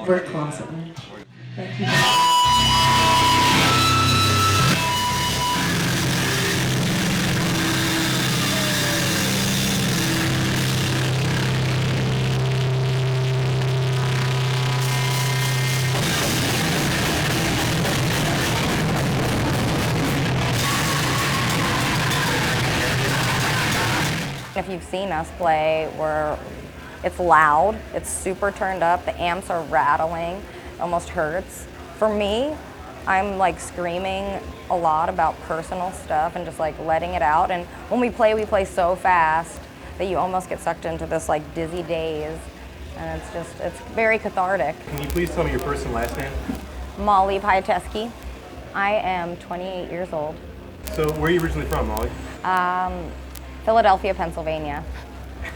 We're constantly. Thank you. If you've seen us play, it's loud, it's super turned up, the amps are rattling, it almost hurts. For me, I'm like screaming a lot about personal stuff and just like letting it out. And when we play so fast that you almost get sucked into this like dizzy daze. And it's very cathartic. Can you please tell me your first and last name? Mollie P. I am 28 years old. So where are you originally from, Mollie? Philadelphia, Pennsylvania.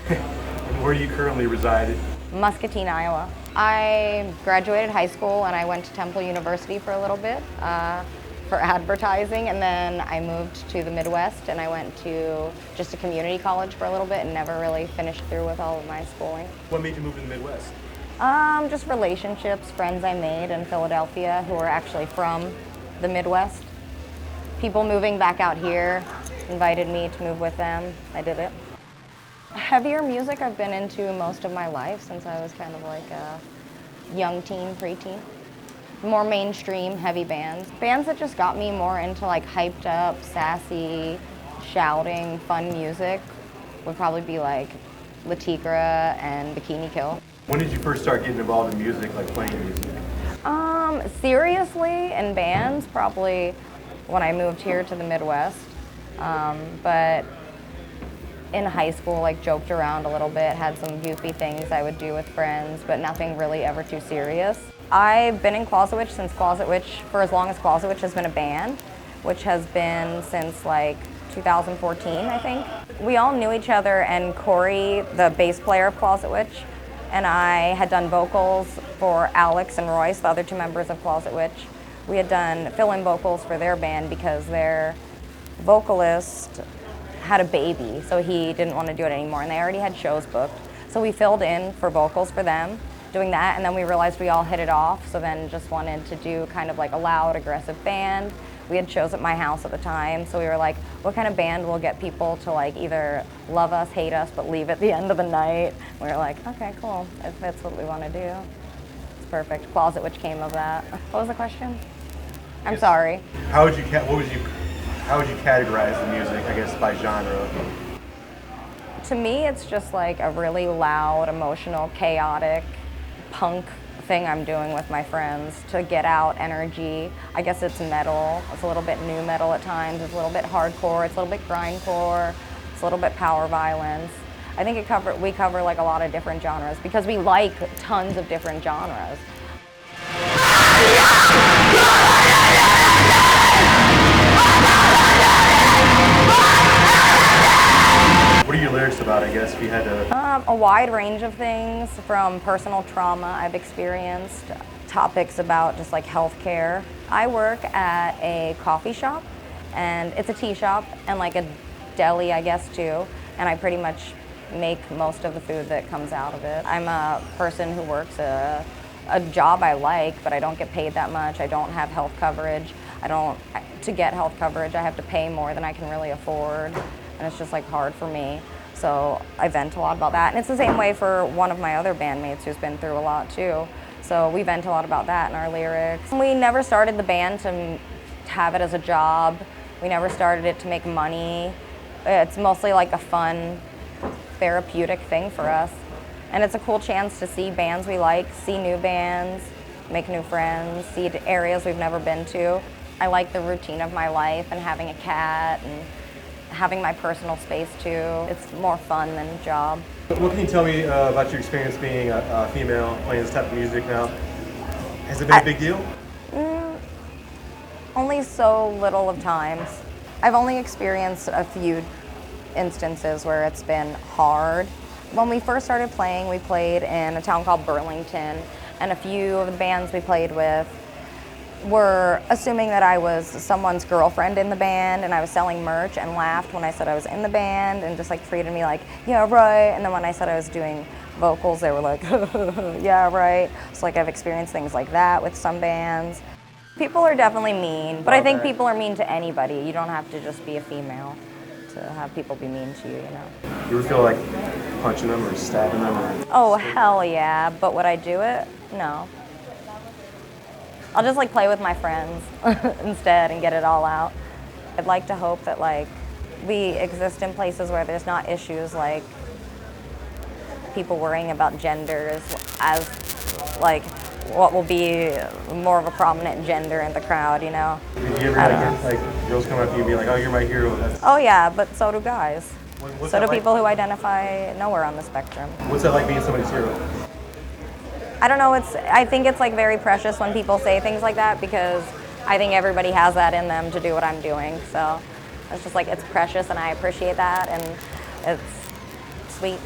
And where do you currently reside? Muscatine, Iowa. I graduated high school and I went to Temple University for a little bit for advertising, and then I moved to the Midwest and I went to just a community college for a little bit and never really finished through with all of my schooling. What made you move to the Midwest? Just relationships, friends I made in Philadelphia who are actually from the Midwest. People moving back out here invited me to move with them. I did it. Heavier music I've been into most of my life since I was kind of like a young teen, preteen. More mainstream, heavy bands. Bands that just got me more into like hyped up, sassy, shouting, fun music would probably be like Latigra and Bikini Kill. When did you first start getting involved in music, like playing music? Seriously, in bands, probably when I moved here to the Midwest. But in high school, like joked around a little bit, had some goofy things I would do with friends, but nothing really ever too serious. I've been in Closet Witch since Closet Witch, for as long as Closet Witch has been a band, which has been since like 2014, I think. We all knew each other, and Corey, the bass player of Closet Witch, and I had done vocals for Alex and Royce, the other two members of Closet Witch. We had done fill-in vocals for their band because their vocalist had a baby, so he didn't want to do it anymore, and they already had shows booked. So we filled in for vocals for them, doing that, and then we realized we all hit it off, so then just wanted to do kind of like a loud, aggressive band. We had shows at my house at the time, so we were like, what kind of band will get people to like either love us, hate us, but leave at the end of the night? We were like, okay, cool, if that's what we want to do. It's perfect. Closet Witch came of that. What was the question? I'm sorry. How would you categorize the music, I guess, by genre? To me, it's just like a really loud, emotional, chaotic punk thing I'm doing with my friends to get out energy. I guess it's metal. It's a little bit nu metal at times. It's a little bit hardcore. It's a little bit grindcore. It's a little bit power violence. I think we cover like a lot of different genres because we like tons of different genres. What are your lyrics about, I guess, if you had to? A wide range of things, from personal trauma I've experienced, topics about just like healthcare. I work at a coffee shop, and it's a tea shop and like a deli, I guess, too, and I pretty much make most of the food that comes out of it. I'm a person who works a job I like, but I don't get paid that much. I don't have health coverage. To get health coverage, I have to pay more than I can really afford, and it's just like hard for me. So I vent a lot about that. And it's the same way for one of my other bandmates who's been through a lot too. So we vent a lot about that in our lyrics. We never started the band to have it as a job. We never started it to make money. It's mostly like a fun, therapeutic thing for us. And it's a cool chance to see bands we like, see new bands, make new friends, see areas we've never been to. I like the routine of my life and having a cat and having my personal space too. It's more fun than a job. What can you tell me about your experience being a female playing this type of music now? Has it been a big deal? Only so little of times. I've only experienced a few instances where it's been hard. When we first started playing, we played in a town called Burlington, and a few of the bands we played with were assuming that I was someone's girlfriend in the band and I was selling merch, and laughed when I said I was in the band and just like treated me like, yeah, right. And then when I said I was doing vocals, they were like, yeah, right. So like I've experienced things like that with some bands. People are definitely mean, but I think people are mean to anybody. You don't have to just be a female to have people be mean to you, you know. You ever feel like punching them or stabbing them? Or... Oh, hell yeah, but would I do it? No. I'll just like play with my friends instead and get it all out. I'd like to hope that like we exist in places where there's not issues like people worrying about genders as like what will be more of a prominent gender in the crowd, you know? Did you ever get like girls come up to you and be like, oh, you're my hero? That's... Oh yeah, but so do guys. What's so do like? People who identify nowhere on the spectrum. What's that like being somebody's hero? I don't know, I think it's like very precious when people say things like that because I think everybody has that in them to do what I'm doing. So it's just like, it's precious and I appreciate that and it's sweet.